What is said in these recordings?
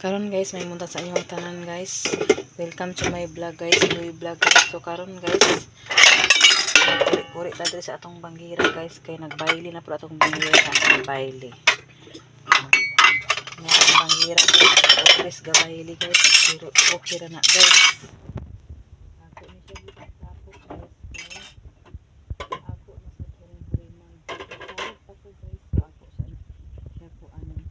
Karon guys, may munta sa inyong tanan guys. Welcome to my vlog guys, Louie vlog guys. So karon guys, kuri-kuri ta diri sa atong banggira guys, kay nagbaili na pud atong banggira sa baili. Nga atong banggira guys, guys gabaili guys. Pero okay ra na guys. Ako ni siya gitapok guys. Ako na sa huring-huringan. Tawag pa ko guys, so ako siya ko anon.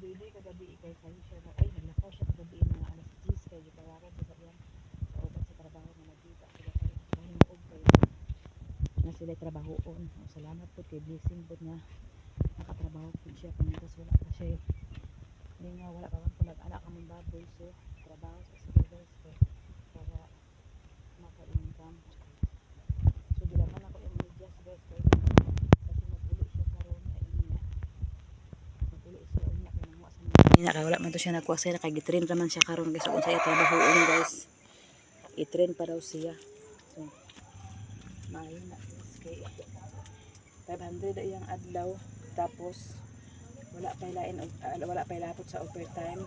Dili kagabi kay siya na ay naglakaw siya kagabi mga alas 10 kay gibayaran sa iyan sa uban sa trabaho nga nagkita sila kay mahinuog kay na sila trabahoon. Salamat po kay blessing po nga nakatrabaho po siya kung wala pa siya hindi nga wala pa man po nag-anak kaming baboy so trabaho sa sila guys para maka-income. So gilaman ako yung medyas guys kay kasi maguli siya karon ay niya maguli siya unya kay nangwa sa nina kay wala man to siya nakuha sa kay gitrain ra man siya karon guys so kung saya trabahoon guys i-train pa daw siya so maayo na guys kay 500 iyang adlaw tapos wala pa ilapot sa overtime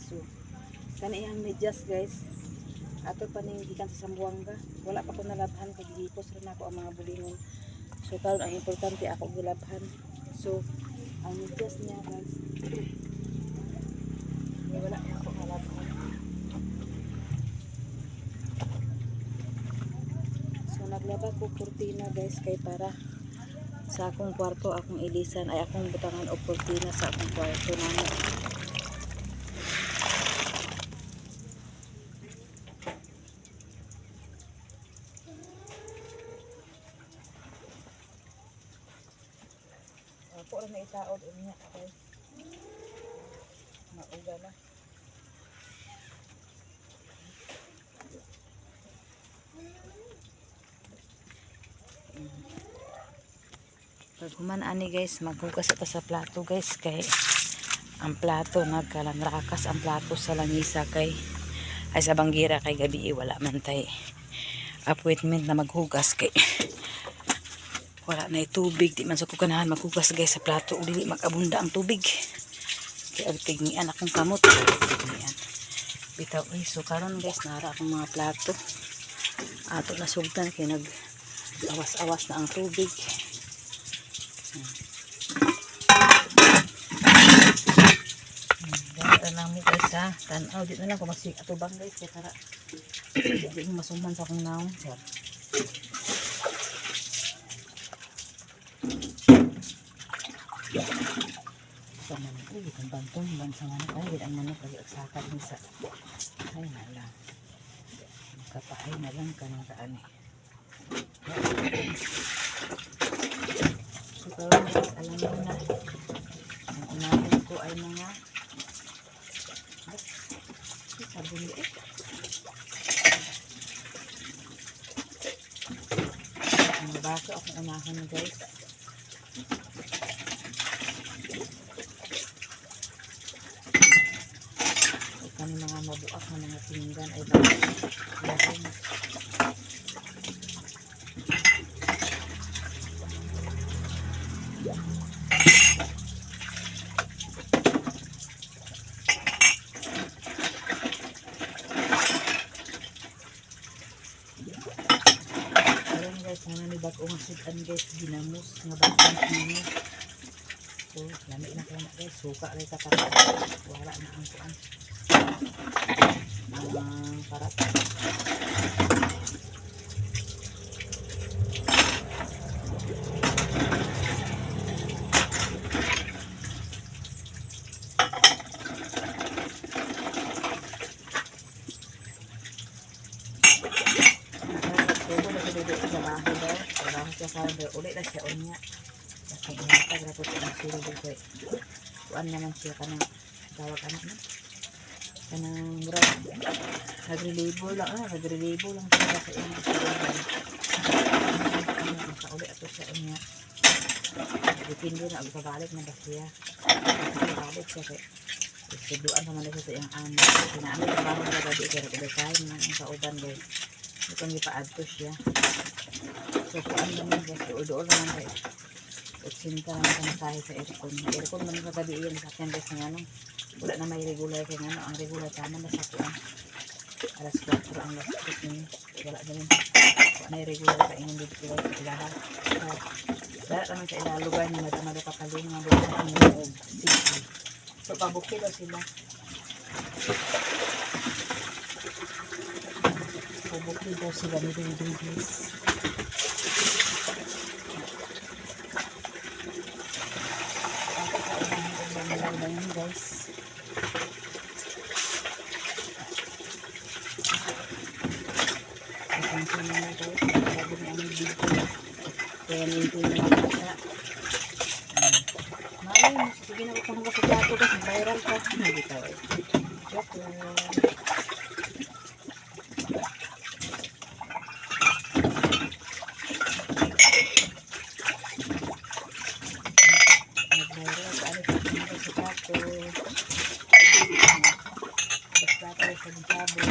so kani iyang medyas guys ato pa ning gikan sa Sambuanga wala pa ko nalabhan kay gihipos rin ako ang mga bulingon so karon ang importante ako gilabhan so ang medyas niya guys wala na ako nalabhan so naglaba ko kurtina guys kay para sa akong kwarto akong ilisan ay akong butangan og kurtina sa akong kwarto namin. Ako rin na itaod niya guys. Mauga na. Pag human ani guys, maghugas ata sa plato guys kay ang plato nagkalangrakas ang plato sa langisa kay ay sa banggira kay gabi wala man tay appointment na maghugas kay wala na tubig di man sa kukanahan maghugas guys sa plato ug dili magabunda ang tubig kay ang tignian akong kamot tignian bitaw so karon guys nara akong mga plato ato na sugdan kay nag awas-awas na ang tubig. Dahil lang mo guys ha tanaw di na lang kung masig atubang guys kaya tara di mo masuman sa akong naong sir. Sa manok uy ang bantong bansa manok ay ang manok ay agsakad ni sa ay na lang kapahay na lang kanang daan eh. So karon guys alam mo na ang unahin ko ay mga sabon liit mga baso akong unahin guys so kami mga mabuak na mga pinggan ay baso lahat sana ni bagong sudan guys ginamos nga bagong ini so lami na kaya guys suka rin ka para wala na ang kuan para Kasi dito sa trabaho daw. Trabaho siya sa ulit na siya unya. Kasi inatag na po siya ng sila dito. Kuan naman siya kanang tawag anak na. Kanang murag. Nagre-label lang. Nagre-label lang siya sa inyo. Sa ulit ato siya unya. Depende na ang pabalik na ba siya. Pabalik siya kaya. Istuduan naman siya sa iyang amo. Pinaamit ang bago na gabi kaya nagdakain na ang kauban guys. Itong ipaad ko siya. So kuan naman guys. Doon naman guys. Utsinta naman ka tayo sa aircon. Aircon naman sa gabi yun sa akin guys ng ano. Wala na may regular kaya ano. Ang regular tama na sa kuan. Alas 4 ang last week niya. Wala na yun. Wala na yung regular sa inyong dito guys. Ilahan. Dala naman sa ilalugan niya. Madamado kapalingan. Doon sa inyong city. So, pabukid daw sila. Pabukid daw sila ni Ding guys. Guys. Pasensya naman guys. Sabi na aming video. Kaya nintay na lang siya. Malay, sige na utang ka sa plato kasi viral ka. Hindi ka eh. Joke lang. Nag-viral ka. Ano ka sa plato. Sa plato sa sabon.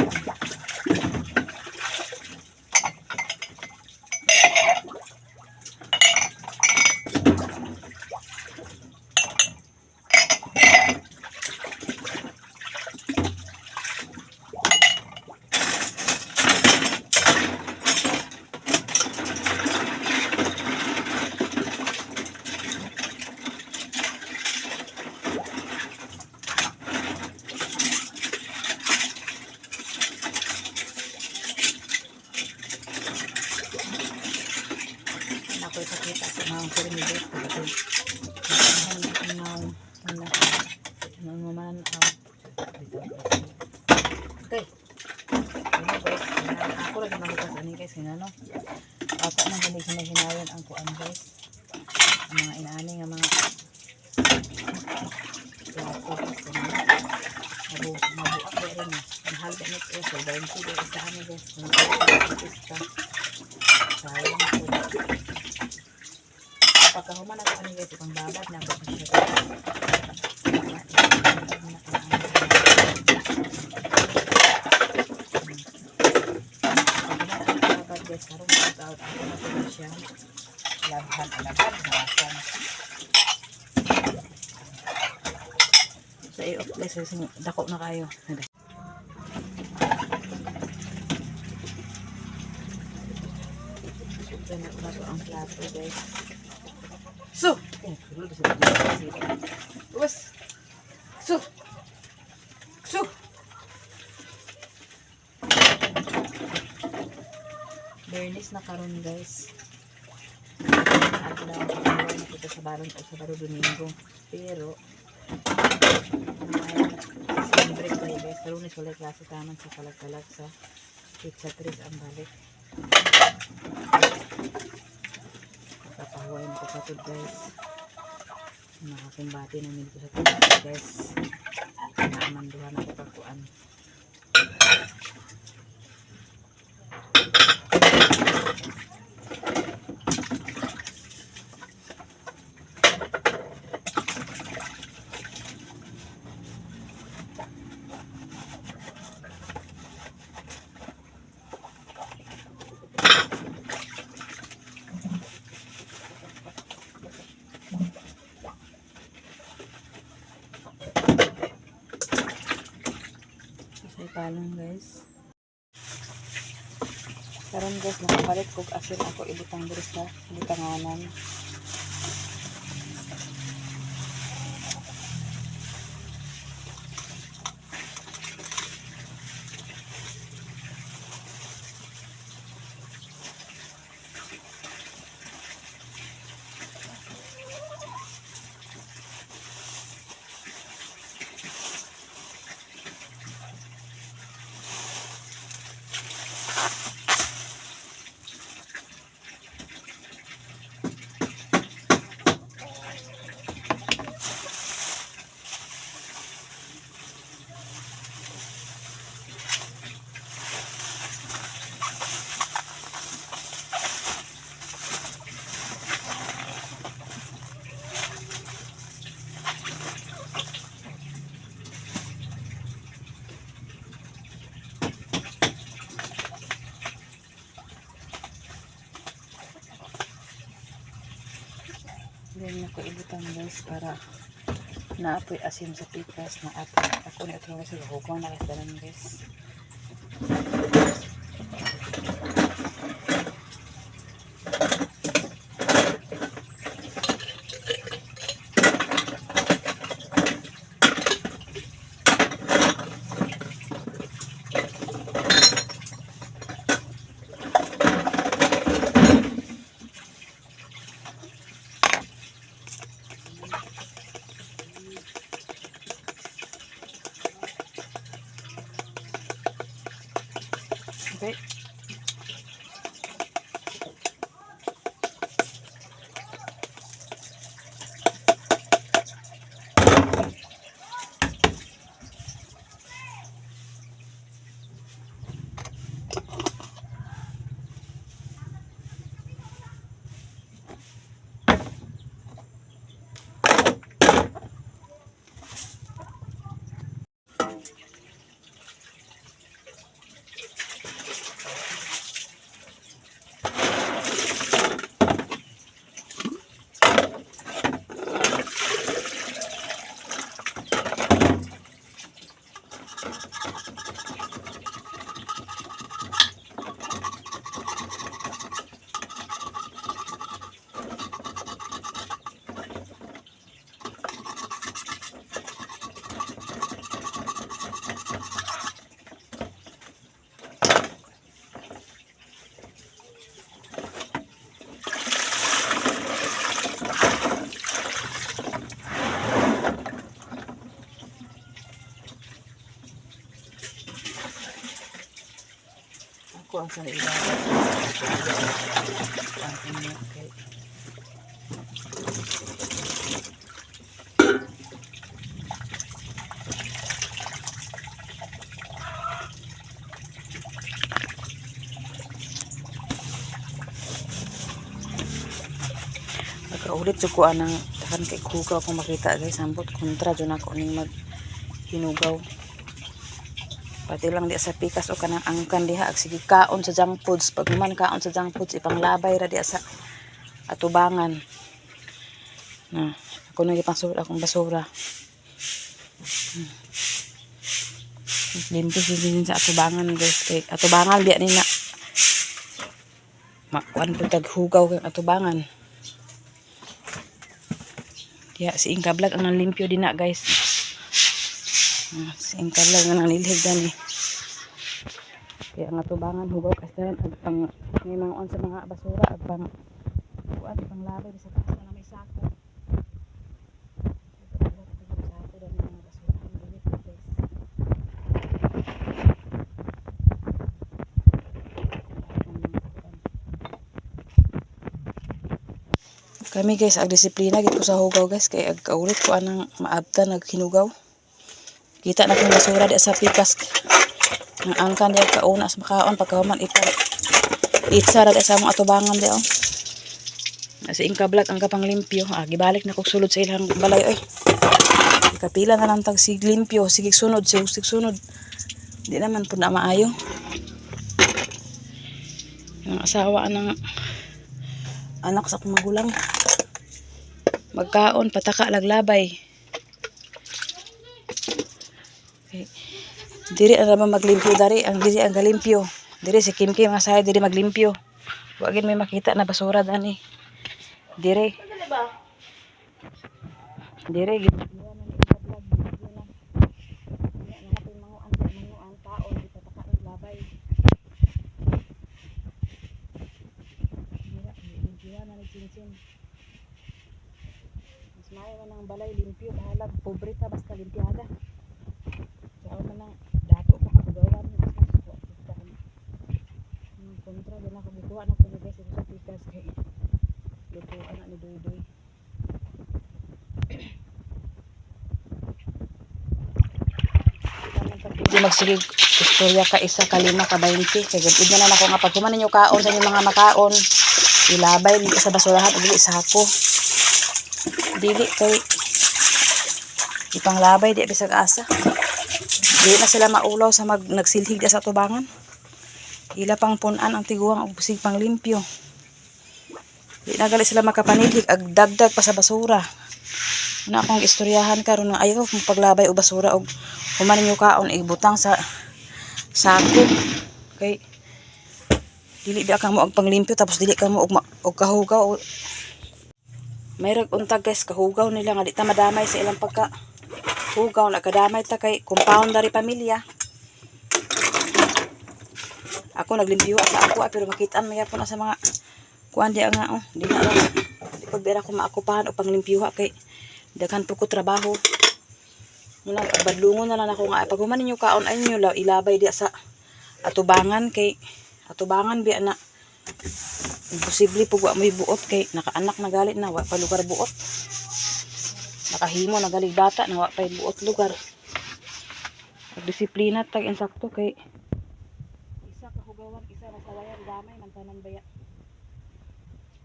Ako ipakita sa mga pyramid kasi naman okay ako lagi makita sa guys ano baka nang hinayan ang kuan guys ang mga inaani nga mga mabuak ba rin mahal ba nito so 20 guys sa ano guys sayang po pagkahuman ako ano guys itong babad na ako siya babad guys karong out ako na po siya labhan harapan sa iyo guys dako na kayo super na ito ang plato guys so so Bernis na karon guys at lang nakita sa balon o sa baro Domingo pero break tayo guys Lunes wala klase taman sa kalag-kalag sa pizza 3 ang balik papahuwain ko pa ito guys nakakimbati namin ko sa tubig guys naamanduhan ako pagkuan palong guys karon guys nakapalit kog asin ako ibutang diri sa butanganan din ako ibutan guys para naapoy asin sa pikas na apoy. Ako na ito guys, hugaw na kasi dalan guys. Okay. Ako ang sa ilalim. Okay. Pagkaulit sa kuha ng takan kay kugaw kung makita guys, ambot kontra dyan ako ning maghinugaw. Pati lang di sa pikas o kanang angkan diha ag sige kaon sa junk foods. Pag man kaon sa junk foods ipanglabay ra di sa atubangan. Na ako nang ipangsulod akong basura. Limpyo din sa atubangan guys. Kay atubangan di ni na makuan pud tag hugaw kay atubangan. Diya si Inka Vlog ang limpyo din na guys. Si Inka Vlog nga nilhig gani. Kaya nga tubangan hugaw kasi ag pang may mga on sa mga basura ag pang kuan pang labay sa taas na may sako. Sako dan mga basura ang dilit guys. Kami guys ag disiplina gid ko sa hugaw guys kay ag kaulit ko anang maabtan ag hinugaw. Kita na kung basura di sa pikas. Ang angkan di kauna sa makaon pagkahuman itsa ra sa among atubangan di oh. Si Inka Vlog ang kapang limpyo. Gibalik na kog sulod sa ilang balay oy. Kapila na lang tag sig limpyo, sige sunod, sig sunod. Di naman pud na maayo. Ang asawa ng anak sa akong magulang. Magkaon pataka laglabay. Okay. Diri ang naman maglimpyo dari, ang diri ang galimpyo. Diri si Kim Kim asay diri maglimpyo. Wa gid may makita na basura dani. Diri. Diri gid. Mas maayo man ang balay limpyo, bahala pobre ta basta limpiada. Sao man lang dato pa kabugawan kontra din ako bukuha na ko guys sa pikas kay luto anak ni Doy. Di magsigig istorya ka isa ka 5 ka 20 kay gud na nako nga pag human ninyo kaon sa inyong mga makaon ilabay sa basurahan ug dili sa hako. Dili kay ipanglabay di bisag asa. Dili na sila maulaw sa nagsilhig sa tubangan. Ila pang punan ang tiguang og bisig pang limpyo. Di na gali sila makapanilig ag dagdag pa sa basura. Na akong istoryahan karon nga ayaw kung paglabay og basura og human ninyo kaon ibutang sa sako. Kay dili di ka mo og panglimpyo tapos dili ka mo og kahugaw. May untag guys kahugaw nila nga di ta madamay sa ilang pagka hugaw na kadamay ta kay compound dari pamilya. Ako naglimpyo sa ako pero makitaan maya po na sa mga kuan di nga di na lang. Di pagbira ko maakupahan o panglimpyo kay daghan po ko trabaho. Muna badlungon na lang ako nga pag human ninyo kaon ay niyo ilabay di sa atubangan kay atubangan biya na imposible po mo buot kay nakaanak na galit na wa pa lugar buot. Nakahimo na galig bata na wa pa buot lugar. Disiplina tag insakto kay isa kahugawan isa na sawayan damay man tanan baya.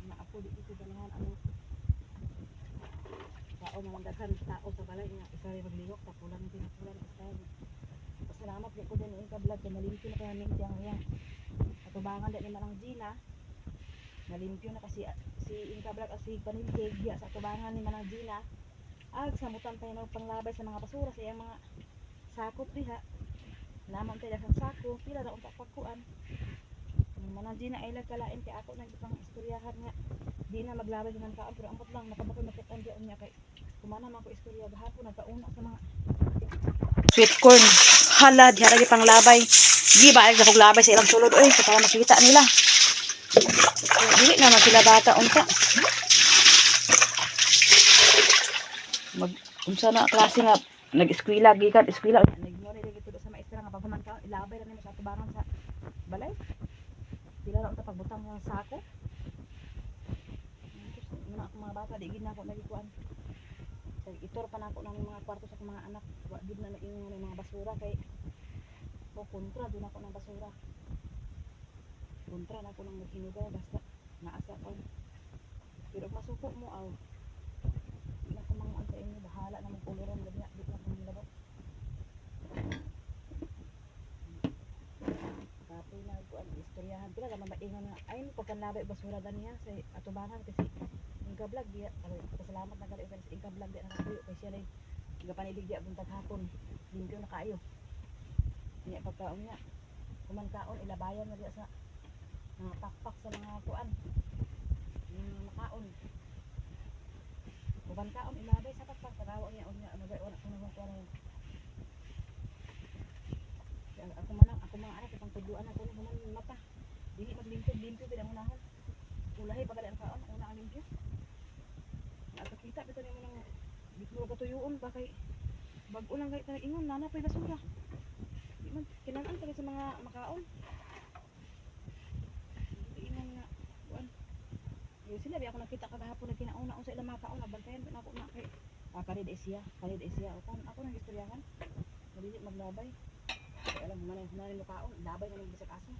Na ako di ko ganahan ano. Tao mga daghan tao sa balay nga isa ray maglihok tapulan din tapulan isa. Pasalamat ko din ang kablad kay nalimpyo na kaya ning tiyang yang. Atubangan din man ang Gina. Nalimpyo na kasi si Inkablak at si Panilkig ya sa atubangan ni Manang Gina. Ag samutan tayo ng panglabay sa mga basura sa iyang mga sakop diha. Naman tayo sa sako, pila na unta pagkuan. Manang Gina ay lagkalain kay ako nagpang istoryahan nga. Di na maglabay ng kaon pero ambot lang nakabakay makitaan diyan niya kay kumana man ko istorya gahapon nagkauna sa mga sweet corn. Hala diha lagi panglabay. Di ba ay sa paglabay sa ilang sulod oy para makita nila. Dili na sila bata unta. Unsa na klase nga nag-eskwela gikan eskwela nagmori lagi tudo sa maestra nga paghuman ka ilabay ra nimo sa atubangan sa balay. Pila ra unta pagbutang ng sako. Mga bata di gid na ako nagikuan. Kay itor pa nako nang mga kwarto sa mga anak. Wa gid na ingon ng mga basura kay kontra din ako ng basura. Kontra na ako ng mag-inugaw basta naasa ko. Pero masuko mo aw. Di na ko mga sa inyo bahala na mong kuluron ganya di na ko nilabot. Kapoy na ko ang istoryahan pila naman maingon nga ay pagkanlabay basura ganiya sa atubangan kasi Inka Vlog diya pasalamat na gali sa Inka Vlog diya nakatuyo kay siya rin gapanilig diya buntag hapon limpyo na kaayo. Niya pagkaon niya kuman kaon ilabayan na diya sa mga pakpak sa mga kuan mga makaon kuman kaon ilabay sa pakpak tarawa niya unya ano ba wala kuno kuan ako man ako mga anak itong tuduan ako kuman mata dili maglimpyo pinang unahon ulahi pagali ang kaon una ang limpyo nakakita bitaw nimo nang bitmo katuyuon ba kay bag-o lang kay ingon nana pay basura di man kinahanglan kay sa mga makaon. Sila biya ako nakita kagahapon na kinauna sa ilang mga kaon nabantayan pa ako na kay kanid siya o ako nang istoryahan dili maglabay kay alam man mo kaon labay na ng bisag aso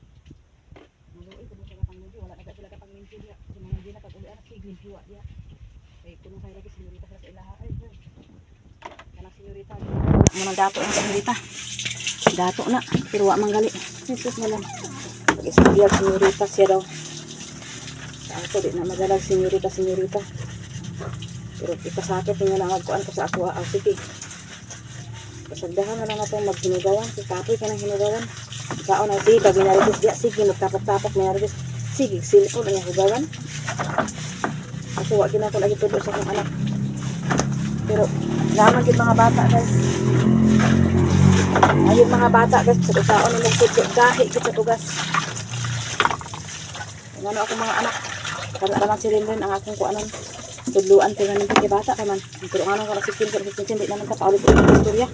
maluoy kun sa pangmudi wala na sila kapang limpyo diya sa mga di na pag-uli anak sig limpyo diya kay kuno kay lagi senyorita sa ilaha ay kanang senyorita mo nang dato ang senyorita dato na pero wa man gali Jesus na lang pag-istorya senyorita siya daw. Ako di na magalag senyorita. Pero ipasakit niya lang agkuan ko sa ako. Sige. Pasagdahan na lang natin maghinugawan. Kapoy ka ng hinugawan. Ikaw na sige. Pag minarigis diya. Sige. Magtapok-tapok minarigis. Sige. Silikon ang hugawan. Ako wag na ako lagi tudo sa akong anak. Pero naman yung mga bata guys. Ayun mga bata guys. Sa utaon na magtudo. Gahi kita tugas. Ano ako mga anak. Karena naman si Rinrin ang akong kuanon tudluan kay naman kay bata ka man pero ano ka kasi di naman ka paulit ang istorya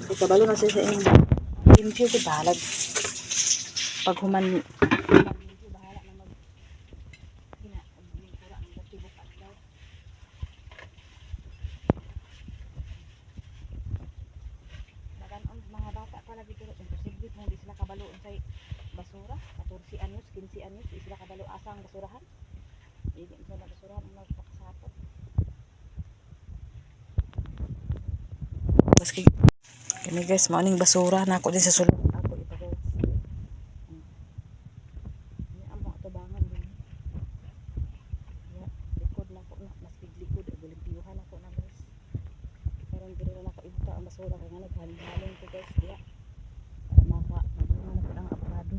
kay kabalo na siya sa inyo limpyo si balag pag human bahala na mag hina lingkura ang gatibok at daw mga bata pala dito imposible kung di sila kabalo unsay basura 14 anyos 15 anyos di sila kabalo asang basurahan. Hindi mo na basura ang magpakasapot. Baski. Kani guys, maning basura na ako din sa sulod. Ako ipagawas. Ni amo atubangan din. Halong ko guys diya. Para mabunga na po ang avocado.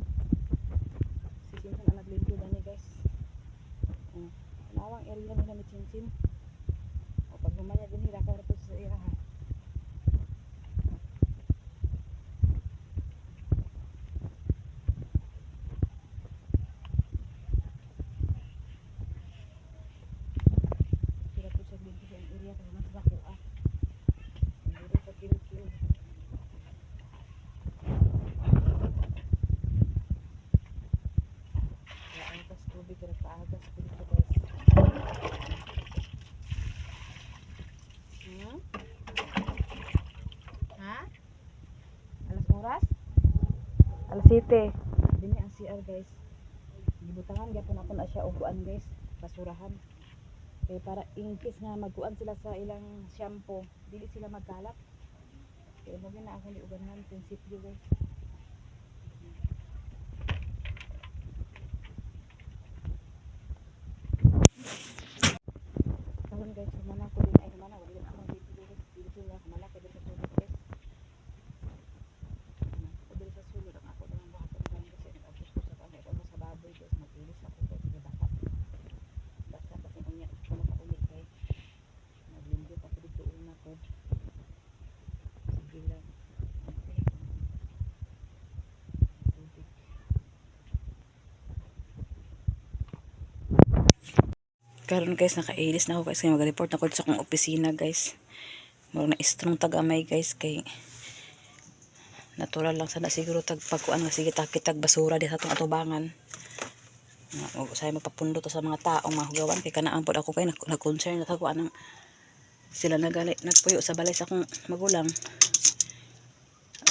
Sisinsan ang naglimpyo gani guys. Nawang area nila ni Chinsin. O pag humanya din hila ka po sa iya ha. Sila po sa limpyo sa area kaya mas bako ah. Hindi sa kilikil. Kaya ang tas tubig kaya paagas po dito guys. Ha? Alas oras? Alas 7. Dini ang CR guys. Gibutangan gyapon ako na siya uguan guys. Basurahan. Kaya para in case nga magkuan sila sa ilang shampoo, dili sila magkalat. Kaya mo na ako ni uganan prinsipyo guys. Karon guys, humana ko din ay humana wala din akong video guys. Dito nga humana kay dito sa sulod guys. Dito sa sulod ang ako nang buhaton kan kasi nag-abos ko sa kamay ko sa baboy guys. Mag-ilis ako guys sa bata. Basta kasi unya ko makaulit kay naglimpyo pa ko dito una ko. Sige lang. Karon guys, nakailis na ako guys kay mag-report na ko sa akong opisina guys. Murag na strong tagamay guys kay natural lang sana siguro tag pagkuan nga sige takitag basura di sa atong atubangan. Nga say magpapundo to sa mga taong mahugawan kay kanaan pod ako kay na-concern na ako anang sila nagpuyo sa balay sa akong magulang.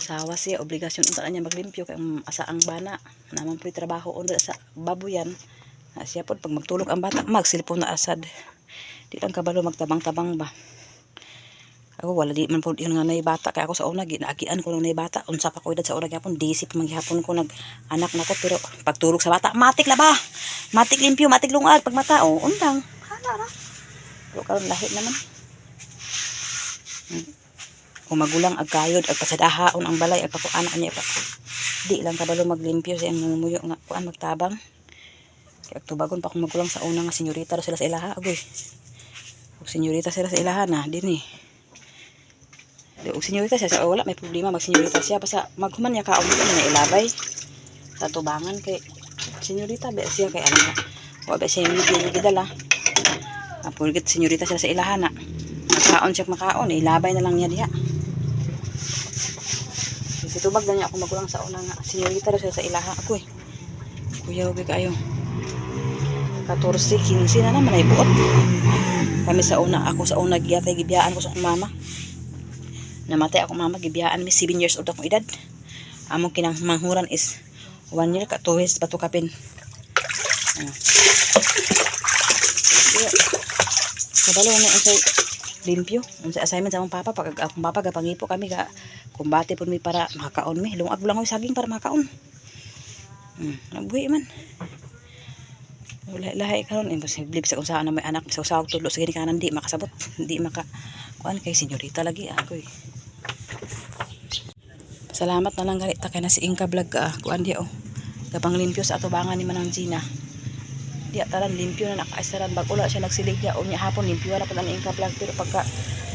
Asawa siya, obligasyon unta niya maglimpyo kay asa ang bana naman po trabaho on sa babuyan. Siya po pag magtulog ang bata magsilpon na asad di lang kabalo magtabang-tabang ba ako wala di man po yun nga na bata kaya ako sa una ginaagian ko nung na bata unsa pa ko edad sa una gyapon disip manghihapon ko nag anak nako pero pagtulog sa bata matik la ba matik limpyo matik lungag pag mata o undang hala ra pero karon lahi naman kung magulang ag kayod ag pasadahaon ang balay ag pakuana niya pa di lang kabalo maglimpyo sa iyang muyo nga kuan magtabang. Kaya tubagon pa akong magulang sa una nga senyorita sila sa ilaha. Agoy. Kung senyorita sila sa ilaha na, din eh. Kung senyorita siya, wala may problema. Mag-senyorita siya. Basta maghuman niya kaon dito na ilabay. Sa tubangan kay senyorita. Ba siya kay ano na. Huwag ba siya yung dala. Pulgit senyorita sila sa ilaha na. Makaon siya makaon. Ilabay na lang niya diha. Kasi tubag na niya ako magulang sa una nga. Senyorita sila sa ilaha. Agoy. Kuya, huwag kayo. 14, 15 na naman ay buot. Kami sa una, ako sa una giyatay gibiyaan ko sa akong mama. Namatay akong mama, gibiyaan mi 7 years old akong edad. Among kinamanghuran is 1 year ka 2 years patukapin. Kabalo na unsay limpyo, unsay assignment sa akong papa pag akong papa gapangipo kami ga kumbate pud mi para makakaon mi. Lungag lang ako saging para makakaon. Nabuhi man. Lahi karon imposible sa kung saan na may anak sa usawag tulo sa gini kanan di makasabot di maka kuan kay senyorita lagi ako eh. Salamat na lang ganita kay na si Inka vlog ka kuan di gapang limpyo sa atubangan ni Manang Gina di taran limpyo na nakaisaran bag ula siya nagsilig dia unya hapon limpyo ra pud ang Inka vlog pero pagka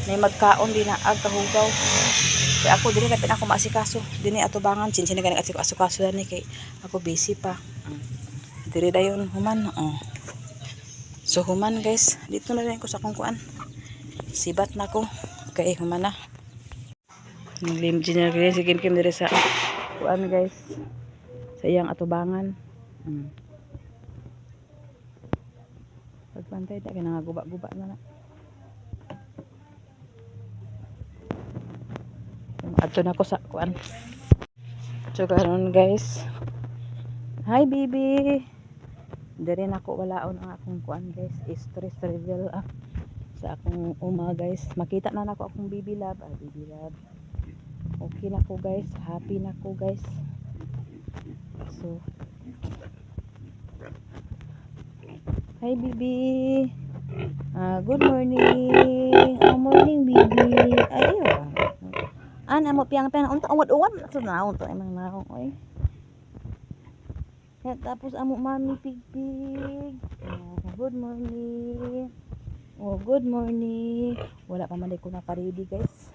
may magkaon di na ag kahugaw kay ako dili kay ako maasikaso dinhi atubangan sinsin nga nag-asikaso ni kay ako busy pa. Diri dayon human so human guys dito na rin ko sa akong kuan sibat na ko kay human na lim general si Kim Kim diri sa kuan guys sa iyang atubangan pagpantay ta kay nangaguba-guba na adto na ko sa kuan so karon guys hi baby. Dere na ako walaon ang akong kuan guys, stress level sa akong uma guys. Makita na nako akong baby love, baby love. Okay na ko guys, happy na ko guys. So hi baby. Good morning. Morning baby. Ayo. Ana mo piyang unta ungod-ungod sa naon to imong naon oy. Tapos amo mami pigpig. Good morning. Oh, good morning. Wala pa man ko naka-ready, guys.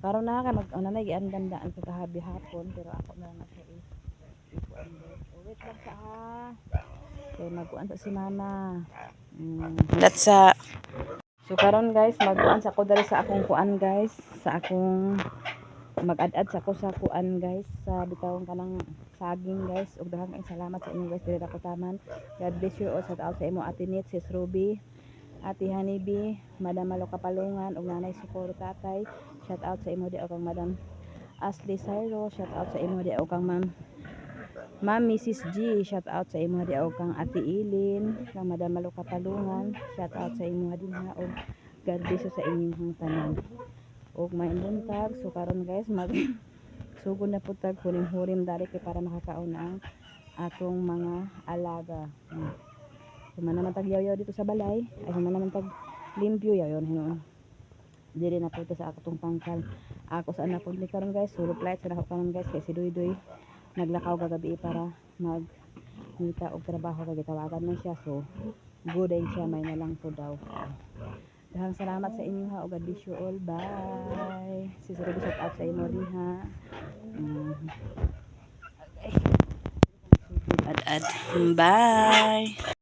Karon na kay mag giandandaan sa kahabi hapon pero ako na lang siya ikuan guys. Oh, wait lang sa ha. Okay, magkuan sa si mama. That's so karon guys, magkuan sa ko dali sa akong kuan guys, sa akong mag-add sa ko sa kuan guys, sa bitawon kanang saging guys. Ug daghang salamat sa inyo guys diri ako taman. God bless you all. Shout out sa imo Ate Nit, Sis Ruby, Ate Honeybee, Madam Malo Kapalungan ug Nanay Socorro Tatay. Shout out sa imo di og kang Madam Ashley Sairo. Shout out sa imo di og kang Ma'am Mrs. G. Shout out sa imo di og kang Ate Ilin, kang Madam Malo Kapalungan. Shout out sa imo din ha og God bless you sa inyong tanan. Og mainuntag so karon guys mag sugod na putag hurim-hurim dari kay para makakaon ang atong mga alaga. Human naman tag yaw dito sa balay, ay human naman tag limpyo yaw hinuon. Diri na po sa akong tangkal. Ako saan na po ni karon guys, sulop light sa ako karon guys kay si Doy naglakaw kagabi para mag nita og trabaho kay gitawagan man siya so good din siya may nalang po daw. Daghang salamat sa inyo ha og God bless you all. Bye. Si Ruby shout out sa imo din ha. Okay. Ad-ad. Bye.